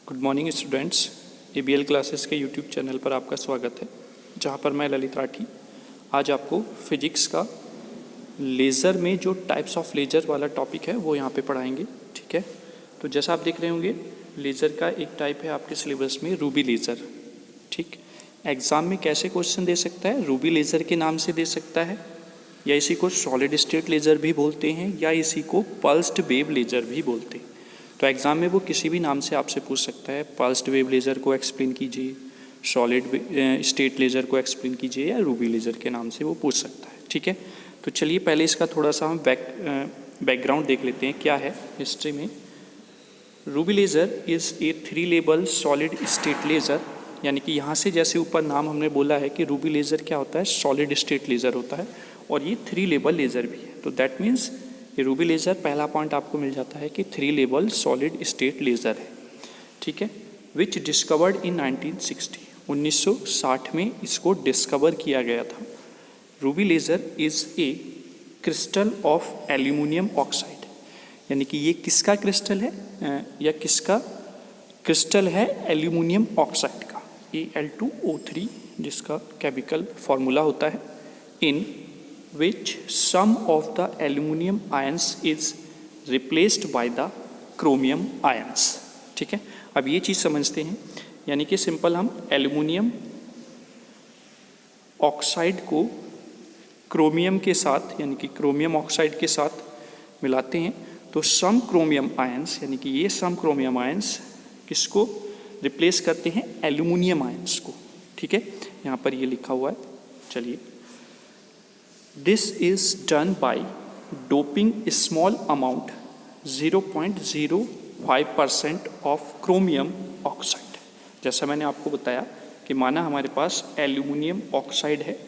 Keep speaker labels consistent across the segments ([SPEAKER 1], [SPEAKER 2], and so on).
[SPEAKER 1] Good morning students, ABL classes के YouTube channel पर आपका स्वागत है, जहां पर मैं ललित राठी आज आपको फिजिक्स का लेज़र में जो टाइप्स ऑफ लेज़र वाला टॉपिक है वो यहाँ पे पढ़ाएंगे। ठीक है, तो जैसा आप देख रहे होंगे लेज़र का एक टाइप है आपके सिलेबस में रूबी लेज़र। ठीक, एग्ज़ाम में कैसे क्वेश्चन दे सकता है? रूबी लेज़र के नाम से दे सकता है, या इसी को सॉलिड स्टेट लेज़र भी बोलते हैं, या इसी को पल्स्ड वेव लेज़र भी बोलते हैं। तो एग्ज़ाम में वो किसी भी नाम से आपसे पूछ सकता है, पल्स्ड वेव लेज़र को एक्सप्लेन कीजिए, सॉलिड स्टेट लेज़र को एक्सप्लेन कीजिए, या रूबी लेज़र के नाम से वो पूछ सकता है। ठीक है, तो चलिए पहले इसका थोड़ा सा हम बैकग्राउंड देख लेते हैं क्या है हिस्ट्री में। Ruby laser is a 3 level solid state laser, यानी कि यहाँ से जैसे ऊपर नाम हमने बोला है कि रूबी लेज़र क्या होता है, सॉलिड स्टेट लेज़र होता है, और ये 3 लेवल लेज़र भी है। तो दैट मीन्स ये रूबी लेज़र पहला पॉइंट आपको मिल जाता है कि 3 लेवल सॉलिड स्टेट लेज़र है। ठीक है, विच डिस्कवर्ड इन 1960, 1960 में इसको डिस्कवर किया गया था। Ruby laser is a crystal of aluminium oxide, यानी कि ये किसका क्रिस्टल है या किसका क्रिस्टल है? एल्यूमिनियम ऑक्साइड का, Al2O3 जिसका केमिकल फॉर्मूला होता है। इन which some of the aluminum ions is replaced by the chromium ions। ठीक है, अब ये चीज़ समझते हैं, यानी कि सिंपल हम एल्यूमिनियम ऑक्साइड को क्रोमियम के साथ, यानी कि क्रोमियम ऑक्साइड के साथ मिलाते हैं, तो सम क्रोमियम आयंस, यानी कि ये सम क्रोमियम आयंस किसको रिप्लेस करते हैं? एल्यूमिनियम आयंस को। ठीक है, यहाँ पर ये लिखा हुआ है, चलिए। This is done by doping a small amount 0.05% of chromium oxide। जैसा मैंने आपको बताया कि माना हमारे पास एल्यूमिनियम ऑक्साइड है,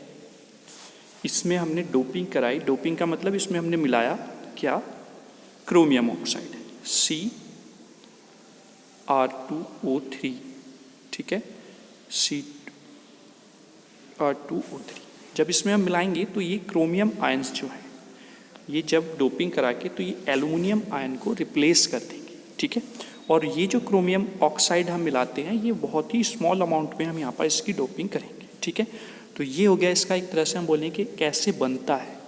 [SPEAKER 1] इसमें हमने डोपिंग कराई। डोपिंग का मतलब इसमें हमने मिलाया क्या? Chromium oxide, Cr2O3। ठीक है, Cr2O3 जब इसमें हम मिलाएंगे तो ये क्रोमियम आयंस जो है, ये जब डोपिंग करा के तो ये एल्यूमिनियम आयन को रिप्लेस कर देंगे। ठीक है, और ये जो क्रोमियम ऑक्साइड हम मिलाते हैं, ये बहुत ही स्मॉल अमाउंट में हम यहाँ पर इसकी डोपिंग करेंगे। ठीक है, तो ये हो गया इसका एक तरह से हम बोलें कि कैसे बनता है।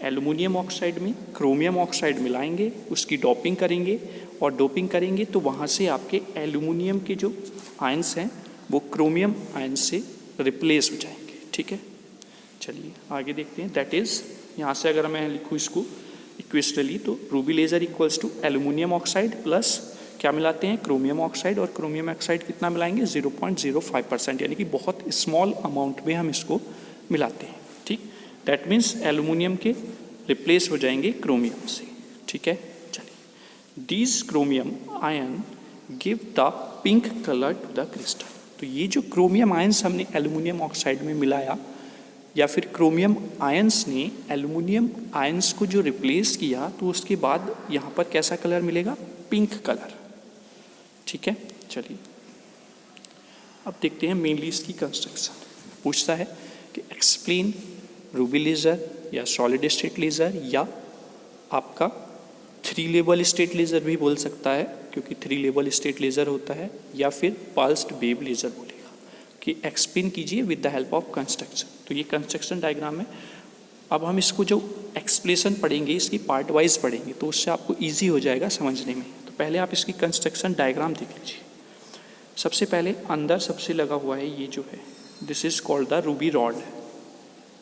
[SPEAKER 1] एल्यूमिनियम ऑक्साइड में क्रोमियम ऑक्साइड मिलाएंगे, उसकी डोपिंग करेंगे, और डोपिंग करेंगे तो वहाँ से आपके एल्यूमिनियम के जो आयंस हैं वो क्रोमियम आयन से रिप्लेस हो जाएंगे। ठीक है, चलिए आगे देखते हैं। दैट इज़, यहाँ से अगर मैं लिखूँ इसको इक्वेशनली, तो Ruby laser equals to aluminium oxide plus क्या मिलाते हैं? क्रोमियम ऑक्साइड, और क्रोमियम ऑक्साइड कितना मिलाएंगे? 0.05%, यानी कि बहुत स्मॉल अमाउंट में हम इसको मिलाते हैं। ठीक, दैट मीन्स एल्यूमिनियम के रिप्लेस हो जाएंगे क्रोमियम से। ठीक है, चलिए। These chromium ion give the pink colour to the crystal. तो ये जो क्रोमियम आयन्स हमने एल्यूमिनियम ऑक्साइड में मिलाया, या फिर क्रोमियम आयंस ने एल्यूमिनियम आयंस को जो रिप्लेस किया, तो उसके बाद यहाँ पर कैसा कलर मिलेगा? Pink colour. ठीक है, चलिए अब देखते हैं मेनली इसकी कंस्ट्रक्शन। पूछता है कि एक्सप्लेन रूबी लेज़र, या सॉलिड स्टेट लेज़र, या आपका 3 लेवल स्टेट लेज़र भी बोल सकता है, क्योंकि 3 लेवल स्टेट लेज़र होता है, या फिर पल्स्ड वेव लेज़र बोलेगा कि एक्सप्लेन कीजिए with the help of construction. तो ये कंस्ट्रक्शन डायग्राम है। अब हम इसको जो एक्सप्लेनेशन पढ़ेंगे, इसकी पार्ट वाइज पढ़ेंगे, तो उससे आपको इजी हो जाएगा समझने में। तो पहले आप इसकी कंस्ट्रक्शन डायग्राम देख लीजिए। सबसे पहले अंदर सबसे लगा हुआ है ये जो है, this is called the Ruby rod.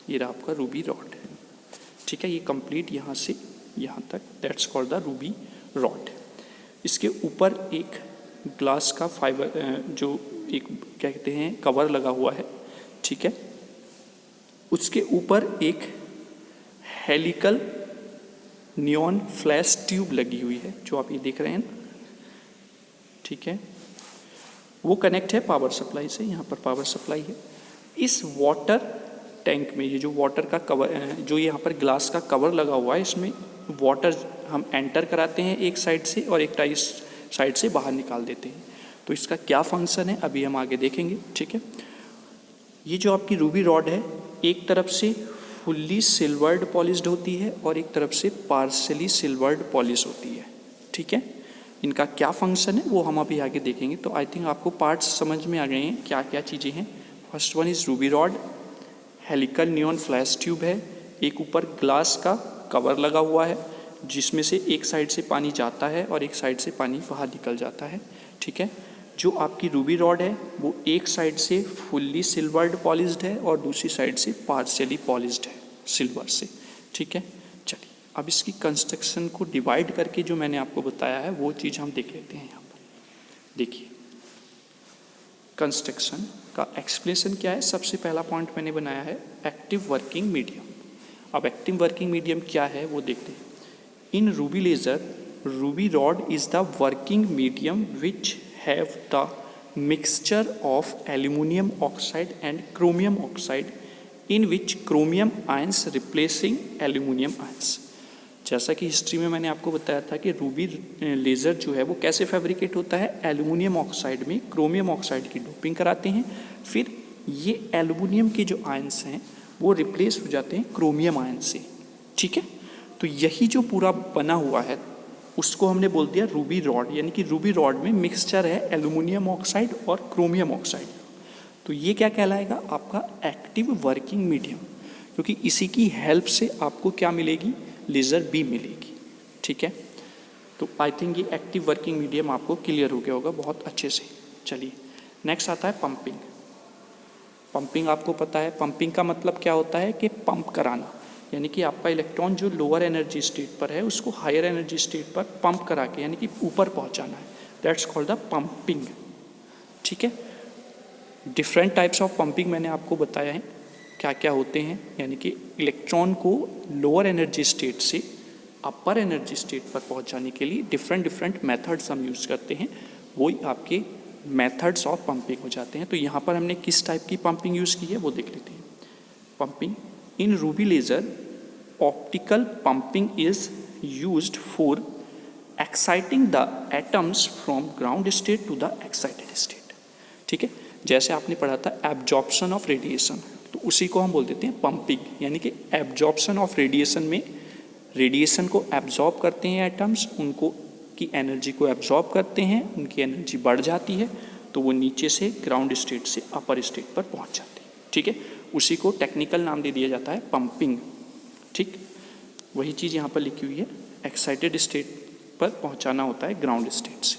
[SPEAKER 1] ये रहा आपका रूबी रॉड। ठीक है, ये कंप्लीट यहाँ से यहाँ तक, that's called the Ruby rod. इसके ऊपर एक ग्लास का फाइबर, जो एक क्या कहते हैं, कवर लगा हुआ है। ठीक है, उसके ऊपर एक हेलिकल नियॉन फ्लैश ट्यूब लगी हुई है, जो आप ये देख रहे हैं ना। ठीक है, वो कनेक्ट है पावर सप्लाई से, यहाँ पर पावर सप्लाई है। इस वाटर टैंक में, ये जो वाटर का कवर, जो यहाँ पर ग्लास का कवर लगा हुआ है, इसमें वाटर हम एंटर कराते हैं एक साइड से, और एक साइड से बाहर निकाल देते हैं। तो इसका क्या फंक्शन है अभी हम आगे देखेंगे। ठीक है, ये जो आपकी रूबी रॉड है, एक तरफ से फुल्ली सिल्वर्ड पॉलिश्ड होती है, और एक तरफ से पार्शली सिल्वर्ड पॉलिश होती है। ठीक है, इनका क्या फंक्शन है वो हम अभी आगे देखेंगे। तो आई थिंक आपको पार्ट्स समझ में आ गए हैं क्या क्या चीज़ें हैं। First one is Ruby rod, helical neon flash tube है, एक ऊपर ग्लास का कवर लगा हुआ है जिसमें से एक साइड से पानी जाता है और एक साइड से पानी बाहर निकल जाता है, ठीक है। जो आपकी रूबी रॉड है वो एक साइड से फुल्ली सिल्वर्ड पॉलिश्ड है और दूसरी साइड से पार्शियली पॉलिश्ड है सिल्वर से, ठीक है। चलिए अब इसकी कंस्ट्रक्शन को डिवाइड करके जो मैंने आपको बताया है वो चीज़ हम देख लेते हैं यहाँ पर। देखिए कंस्ट्रक्शन का एक्सप्लेनेशन क्या है। सबसे पहला पॉइंट मैंने बनाया है एक्टिव वर्किंग मीडियम। अब एक्टिव वर्किंग मीडियम क्या है वो देखते हैं। In ruby laser, ruby rod is the working medium which have the mixture of aluminium oxide and chromium oxide in which chromium ions replacing aluminium ions. जैसा कि history में मैंने आपको बताया था कि रूबी लेज़र जो है वो कैसे फैब्रिकेट होता है, एल्यूमिनियम ऑक्साइड में क्रोमियम ऑक्साइड की डोपिंग कराते हैं, फिर ये एल्यूमिनियम के जो आयंस हैं वो रिप्लेस हो जाते हैं क्रोमियम आयन से, ठीक है। तो यही जो पूरा बना हुआ है उसको हमने बोल दिया रूबी रॉड, यानी कि रूबी रॉड में मिक्सचर है एल्यूमिनियम ऑक्साइड और क्रोमियम ऑक्साइड। तो ये क्या कहलाएगा आपका एक्टिव वर्किंग मीडियम, क्योंकि इसी की हेल्प से आपको क्या मिलेगी, लेज़र बी मिलेगी, ठीक है। तो आई थिंक ये एक्टिव वर्किंग मीडियम आपको क्लियर हो गया होगा बहुत अच्छे से। चलिए नेक्स्ट आता है पंपिंग। पंपिंग आपको पता है, पंपिंग का मतलब क्या होता है कि पंप कराना, यानी कि आपका इलेक्ट्रॉन जो लोअर एनर्जी स्टेट पर है उसको हायर एनर्जी स्टेट पर पंप करा के यानी कि ऊपर पहुंचाना है, दैट्स कॉल्ड द पंपिंग, ठीक है। डिफरेंट टाइप्स ऑफ पंपिंग मैंने आपको बताया है क्या क्या होते हैं, यानी कि इलेक्ट्रॉन को लोअर एनर्जी स्टेट से अपर एनर्जी स्टेट पर पहुंचाने के लिए डिफरेंट मेथड्स हम यूज़ करते हैं, वही आपके मेथड्स ऑफ पंपिंग हो जाते हैं। तो यहाँ पर हमने किस टाइप की पंपिंग यूज़ की है वो देख लेते हैं। Pumping in ruby laser, optical pumping is used for exciting the atoms from ground state to the excited state, ठीक है। जैसे आपने पढ़ा था एब्जॉर्प्शन ऑफ रेडिएशन, तो उसी को हम बोल देते हैं पंपिंग, यानी कि एब्जॉर्प्शन ऑफ रेडिएशन में रेडिएशन को एब्जॉर्ब करते हैं एटम्स, उनको की एनर्जी को एब्जॉर्ब करते हैं, उनकी एनर्जी बढ़ जाती है तो वो नीचे से ग्राउंड स्टेट से अपर स्टेट पर पहुंच जाते हैं, ठीक है। उसी को टेक्निकल नाम दे दिया जाता है पंपिंग, ठीक। वही चीज़ यहाँ पर लिखी हुई है, एक्साइटेड स्टेट पर पहुँचाना होता है ग्राउंड स्टेट से।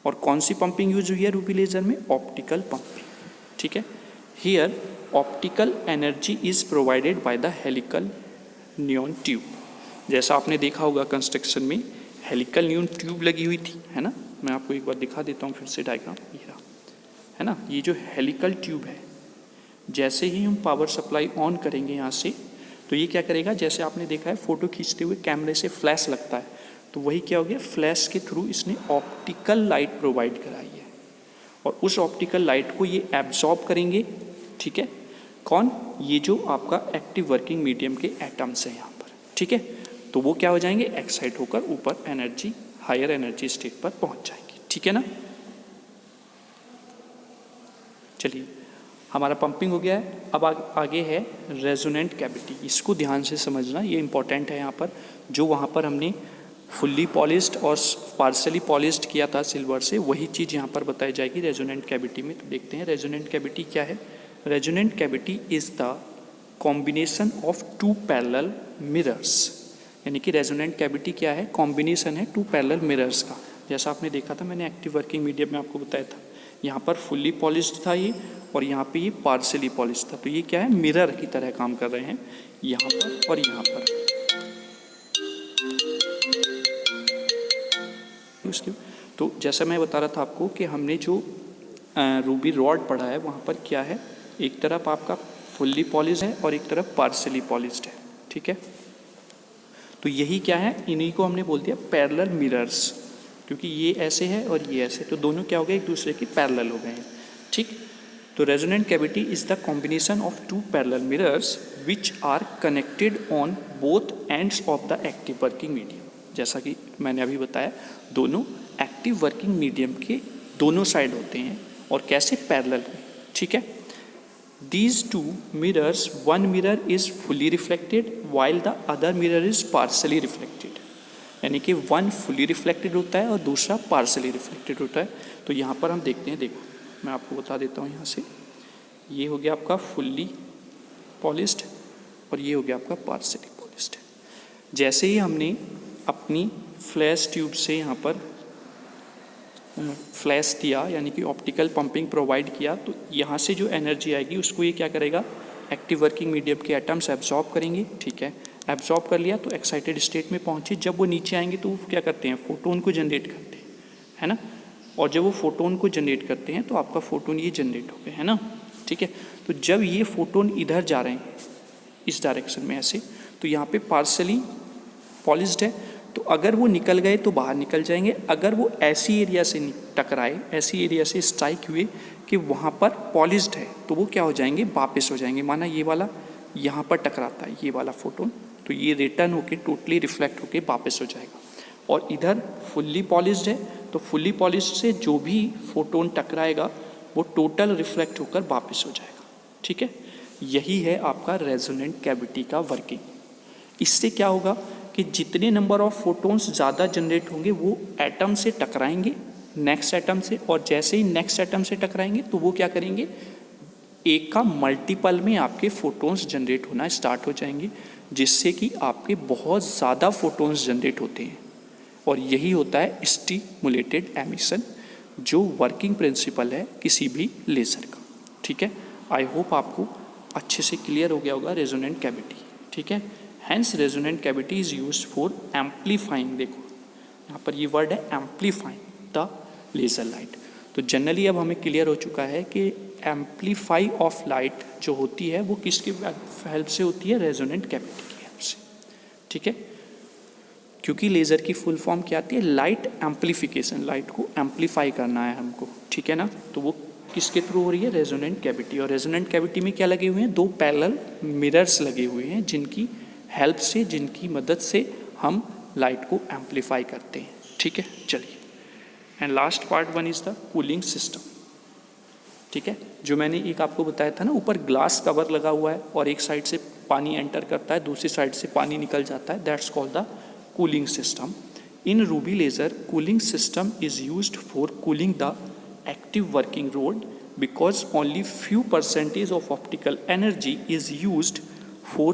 [SPEAKER 1] और कौन सी पंपिंग यूज हुई है रूबी लेज़र में, ऑप्टिकल पंपिंग, ठीक है। Here optical energy is provided by the helical neon tube. जैसा आपने देखा होगा कंस्ट्रक्शन में हेलिकल नियॉन ट्यूब लगी हुई थी, है ना। मैं आपको एक बार दिखा देता हूँ फिर से डायग्राम, ये रहा, है ना। ये जो हेलिकल ट्यूब है, जैसे ही हम पावर सप्लाई ऑन करेंगे यहाँ से, तो ये क्या करेगा, जैसे आपने देखा है फ़ोटो खींचते हुए कैमरे से फ्लैश लगता है, तो वही क्या हो गया, फ्लैश के थ्रू इसने ऑप्टिकल लाइट प्रोवाइड कराई है और उस ऑप्टिकल लाइट को ये एब्जॉर्ब करेंगे, ठीक है। कौन, ये जो आपका एक्टिव वर्किंग मीडियम के एटम्स हैं यहाँ पर, ठीक है। तो वो क्या हो जाएंगे, एक्साइट होकर ऊपर एनर्जी हायर एनर्जी स्टेट पर पहुँच जाएंगे, ठीक है ना। चलिए हमारा पंपिंग हो गया है। अब आगे है रेजोनेंट कैविटी। इसको ध्यान से समझना, ये इंपॉर्टेंट है यहाँ पर। जो वहाँ पर हमने फुल्ली पॉलिश्ड और पार्शली पॉलिश्ड किया था सिल्वर से, वही चीज़ यहाँ पर बताई जाएगी रेजोनेंट कैविटी में। तो देखते हैं रेजोनेंट कैविटी क्या है। Resonant cavity is the combination of two parallel mirrors, यानी कि रेजोनेंट कैविटी क्या है, कॉम्बिनेशन है टू पैरेलल मिरर्स का। जैसा आपने देखा था, मैंने एक्टिव वर्किंग मीडियम में आपको बताया था, यहाँ पर फुल्ली पॉलिश्ड था ये और यहाँ पे ये पार्शली पॉलिश्ड था। तो ये क्या है, मिरर की तरह काम कर रहे हैं यहाँ पर और यहाँ पर। उसके तो जैसा मैं बता रहा था आपको कि हमने जो रूबी रॉड पढ़ा है वहाँ पर क्या है, एक तरफ आपका फुल्ली पॉलिश्ड है और एक तरफ पार्शली पॉलिश्ड है, ठीक है। तो यही क्या है, इन्हीं को हमने बोल दिया पैरेलल मिरर्स, क्योंकि ये ऐसे है और ये ऐसे, तो दोनों क्या हो गए, एक दूसरे की पैरेलल हो गए हैं, ठीक। तो resonant cavity is the combination of two parallel mirrors which are connected on both ends of the active working medium. जैसा कि मैंने अभी बताया, दोनों एक्टिव वर्किंग मीडियम के दोनों साइड होते हैं और कैसे, पैरेलल में, ठीक है। These two mirrors, one mirror is fully reflected while the other mirror is partially reflected, यानी कि वन फुली रिफ्लेक्टेड होता है और दूसरा पार्सली रिफ्लेक्टेड होता है। तो यहाँ पर हम देखते हैं, देखो मैं आपको बता देता हूँ यहाँ से, ये हो गया आपका फुल्ली पॉलिश्ड और ये हो गया आपका पार्सली पॉलिश्ड। जैसे ही हमने अपनी फ्लैश ट्यूब से यहाँ पर फ्लैश दिया यानी कि ऑप्टिकल पंपिंग प्रोवाइड किया, तो यहाँ से जो एनर्जी आएगी उसको ये क्या करेगा, एक्टिव वर्किंग मीडियम के एटम्स एब्जॉर्ब करेंगे। ठीक है, एब्जॉर्ब कर लिया तो एक्साइटेड स्टेट में पहुँचे। जब वो नीचे आएंगे तो वो क्या करते हैं, फोटोन को जनरेट करते हैं, है ना। और जब वो फोटोन को जनरेट करते हैं तो आपका फोटोन ये जनरेट हो गए, है ना। ठीक है, तो जब ये फोटोन इधर जा रहे हैं इस डायरेक्शन में ऐसे, तो यहाँ पे पार्सली पॉलिश्ड है, तो अगर वो निकल गए तो बाहर निकल जाएंगे। अगर वो ऐसी एरिया से टकराए, ऐसी एरिया से स्ट्राइक हुए कि वहाँ पर पॉलिश्ड है, तो वो क्या हो जाएंगे, वापस हो जाएंगे। माना ये वाला यहाँ पर टकराता है, ये वाला फोटोन, तो ये रिटर्न होके टोटली रिफ्लेक्ट होके वापस हो जाएगा। और इधर फुल्ली पॉलिश्ड है, तो फुल्ली पॉलिश्ड से जो भी फोटोन टकराएगा वो टोटल रिफ्लेक्ट होकर वापस हो जाएगा। ठीक है, यही है आपका रेजोनेंट कैविटी का वर्किंग। इससे क्या होगा कि जितने नंबर ऑफ फोटोन्स ज़्यादा जनरेट होंगे वो एटम से टकराएंगे, नेक्स्ट एटम से, और जैसे ही नेक्स्ट एटम से टकराएंगे तो वो क्या करेंगे, एक का मल्टीपल में आपके फोटोन्स जनरेट होना स्टार्ट हो जाएंगे, जिससे कि आपके बहुत ज़्यादा फोटोन्स जनरेट होते हैं। और यही होता है स्टिमुलेटेड एमिशन, जो वर्किंग प्रिंसिपल है किसी भी लेज़र का। ठीक है, आई होप आपको अच्छे से क्लियर हो गया होगा रेजोनेंट कैविटी। ठीक है, hence resonant cavity is used for amplifying, देखो यहाँ पर ये वर्ड है एम्पलीफाइंग द लेज़र लाइट। तो जनरली अब हमें क्लियर हो चुका है कि एम्पलीफाई ऑफ लाइट जो होती है वो किसकी हेल्प से होती है, रेजोनेंट कैविटी की हेल्प से। ठीक है, क्योंकि लेज़र की फुल फॉर्म क्या आती है, लाइट एम्पलीफिकेशन, लाइट को एम्पलीफाई करना है हमको। ठीक है ना, तो वो किसके थ्रू हो रही है, रेजोनेंट कैविटी। और रेजोनेंट कैविटी में क्या लगे हुए हैं, दो पैरेलल मिरर्स लगे हुए हैं, जिनकी हेल्प से, जिनकी मदद से हम लाइट को एम्पलीफाई करते हैं। ठीक है, चलिए, and last part one is the cooling system. ठीक है, जो मैंने एक आपको बताया था ना, ऊपर ग्लास कवर लगा हुआ है और एक साइड से पानी एंटर करता है, दूसरी साइड से पानी निकल जाता है, that's called the cooling system. In ruby laser, cooling system is used for cooling the active working rod because only few percentage of optical energy is used for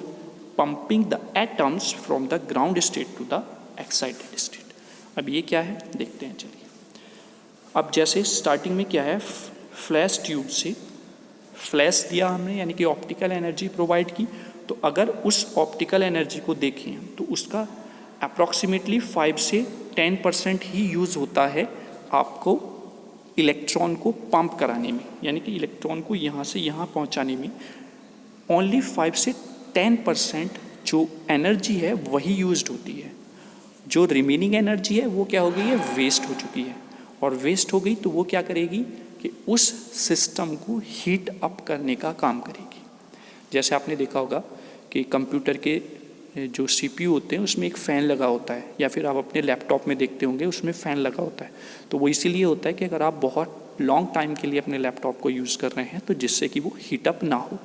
[SPEAKER 1] pumping the atoms from the ground state to the excited state. अब ये क्या है देखते हैं, चलिए। अब जैसे starting में क्या है, फ्लैश ट्यूब से फ्लैश दिया हमने, यानी कि ऑप्टिकल एनर्जी प्रोवाइड की। तो अगर उस ऑप्टिकल एनर्जी को देखें तो उसका अप्रॉक्सीमेटली 5 से 10% ही यूज़ होता है आपको इलेक्ट्रॉन को पंप कराने में, यानी कि इलेक्ट्रॉन को यहाँ से यहाँ पहुँचाने में ओनली 5 से 10% जो एनर्जी है वही यूज्ड होती है। जो रिमेनिंग एनर्जी है वो क्या हो गई है, वेस्ट हो चुकी है। और वेस्ट हो गई तो वो क्या करेगी कि उस सिस्टम को हीट अप करने का काम करेगी। जैसे आपने देखा होगा कि कंप्यूटर के जो सीपीयू होते हैं उसमें एक फ़ैन लगा होता है, या फिर आप अपने लैपटॉप में देखते होंगे उसमें फ़ैन लगा होता है। तो वो इसीलिए होता है कि अगर आप बहुत लॉन्ग टाइम के लिए अपने लैपटॉप को यूज़ कर रहे हैं तो जिससे कि वो हीटअप ना हो,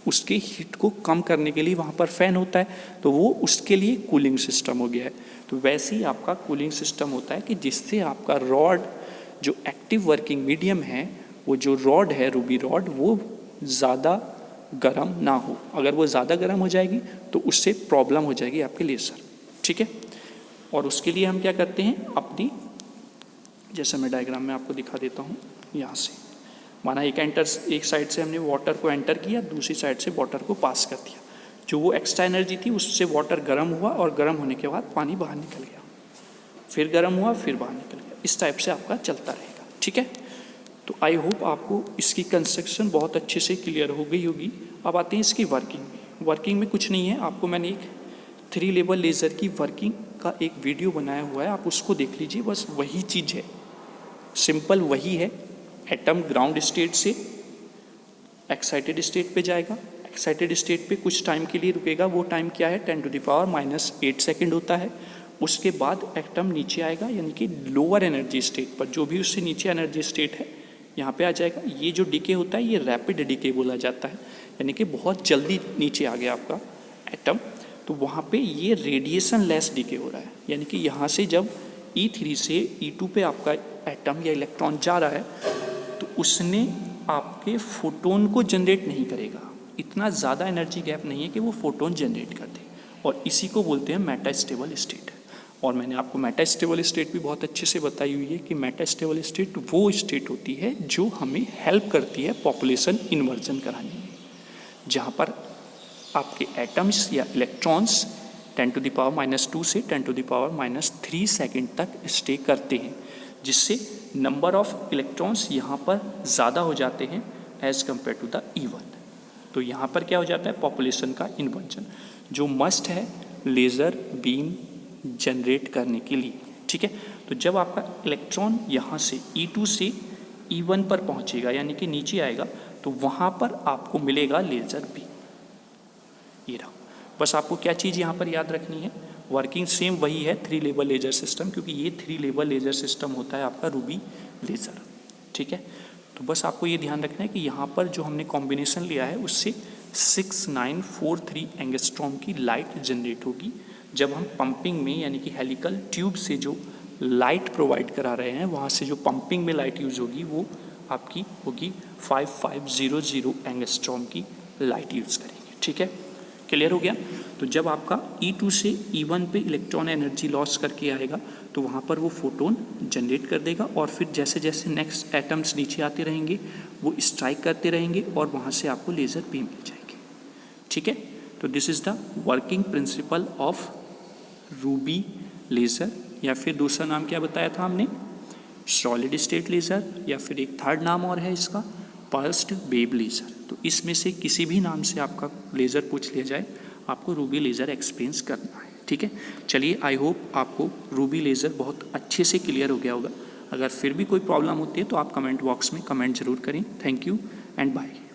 [SPEAKER 1] उसके हीट को कम करने के लिए वहाँ पर फ़ैन होता है, तो वो उसके लिए कूलिंग सिस्टम हो गया है। तो वैसे ही आपका कूलिंग सिस्टम होता है कि जिससे आपका रॉड जो एक्टिव वर्किंग मीडियम है, वो जो रॉड है रूबी रॉड, वो ज़्यादा गर्म ना हो। अगर वो ज़्यादा गर्म हो जाएगी तो उससे प्रॉब्लम हो जाएगी आपके लेज़र। ठीक है, और उसके लिए हम क्या करते हैं, अपनी, जैसे मैं डायग्राम में आपको दिखा देता हूँ, यहाँ से माना एक साइड से हमने वाटर को एंटर किया, दूसरी साइड से वाटर को पास कर दिया। जो वो एक्स्ट्रा एनर्जी थी उससे वाटर गर्म हुआ और गर्म होने के बाद पानी बाहर निकल गया, फिर गर्म हुआ, फिर बाहर निकल गया। इस टाइप से आपका चलता रहेगा। ठीक है, तो आई होप आपको इसकी कंस्ट्रक्शन बहुत अच्छे से क्लियर हो गई होगी। अब आते हैं इसकी वर्किंग में। वर्किंग में कुछ नहीं है, आपको मैंने एक 3 लेवल लेज़र की वर्किंग का एक वीडियो बनाया हुआ है, आप उसको देख लीजिए। बस वही चीज़ है, सिंपल वही है। एटम ग्राउंड स्टेट से एक्साइटेड स्टेट पे जाएगा, एक्साइटेड स्टेट पे कुछ टाइम के लिए रुकेगा, वो टाइम क्या है, 10⁻⁻8 सेकेंड होता है। उसके बाद एटम नीचे आएगा, यानी कि लोअर एनर्जी स्टेट पर, जो भी उससे नीचे एनर्जी स्टेट है यहाँ पे आ जाएगा। ये जो डिके होता है ये रैपिड डिके बोला जाता है, यानी कि बहुत जल्दी नीचे आ गया आपका एटम। तो वहाँ पे ये रेडिएशन लेस डीके हो रहा है, यानी कि यहाँ से जब E3 से E2 पे आपका एटम या इलेक्ट्रॉन जा रहा है तो उसने आपके फोटोन को जनरेट नहीं करेगा, इतना ज़्यादा एनर्जी गैप नहीं है कि वो फोटोन जनरेट कर दे, और इसी को बोलते हैं मेटास्टेबल स्टेट। और मैंने आपको मेटास्टेबल स्टेट भी बहुत अच्छे से बताई हुई है कि मेटास्टेबल स्टेट वो स्टेट होती है जो हमें हेल्प करती है पॉपुलेशन इन्वर्जन कराने में, जहाँ पर आपके एटम्स या इलेक्ट्रॉन्स 10⁻² से 10⁻³ सेकेंड तक स्टे करते हैं, जिससे नंबर ऑफ इलेक्ट्रॉन्स यहाँ पर ज़्यादा हो जाते हैं as compare to the E1। तो यहाँ पर क्या हो जाता है, पॉपुलेशन का इन्वर्जन जो मस्ट है लेज़र बीम जनरेट करने के लिए, ठीक है। तो जब आपका इलेक्ट्रॉन यहाँ से E2 से E1 पर पहुँचेगा, यानी कि नीचे आएगा, तो वहाँ पर आपको मिलेगा लेज़र बीम। ये रहा, बस आपको क्या चीज़ यहाँ पर याद रखनी है, वर्किंग सेम वही है 3 लेवल लेज़र सिस्टम, क्योंकि ये 3 लेवल लेज़र सिस्टम होता है आपका रूबी लेज़र, ठीक है। तो बस आपको ये ध्यान रखना है कि यहाँ पर जो हमने कॉम्बिनेशन लिया है उससे 6943 एंगस्ट्रॉम की लाइट जनरेट होगी। जब हम पंपिंग में यानी कि हेलिकल ट्यूब से जो लाइट प्रोवाइड करा रहे हैं, वहाँ से जो पंपिंग में लाइट यूज़ होगी वो आपकी होगी 5500 एंगस्ट्रॉम की लाइट यूज़ करेंगे, ठीक है। क्लियर हो गया। तो जब आपका E2 से E1 पे इलेक्ट्रॉन एनर्जी लॉस करके आएगा तो वहाँ पर वो फोटोन जनरेट कर देगा, और फिर जैसे जैसे नेक्स्ट एटम्स नीचे आते रहेंगे वो स्ट्राइक करते रहेंगे और वहाँ से आपको लेज़र बीम मिल जाएंगे, ठीक है। तो this is the working principle of Ruby laser, या फिर दूसरा नाम क्या बताया था हमने, सॉलिड स्टेट लेज़र, या फिर एक थर्ड नाम और है इसका पल्स्ड वेव लेज़र। तो इसमें से किसी भी नाम से आपका लेज़र पूछ लिया जाए, आपको रूबी लेज़र एक्सपीरियंस करना है, ठीक है। चलिए, आई होप आपको रूबी लेज़र बहुत अच्छे से क्लियर हो गया होगा। अगर फिर भी कोई प्रॉब्लम होती है तो आप कमेंट बॉक्स में कमेंट जरूर करें। Thank you and bye.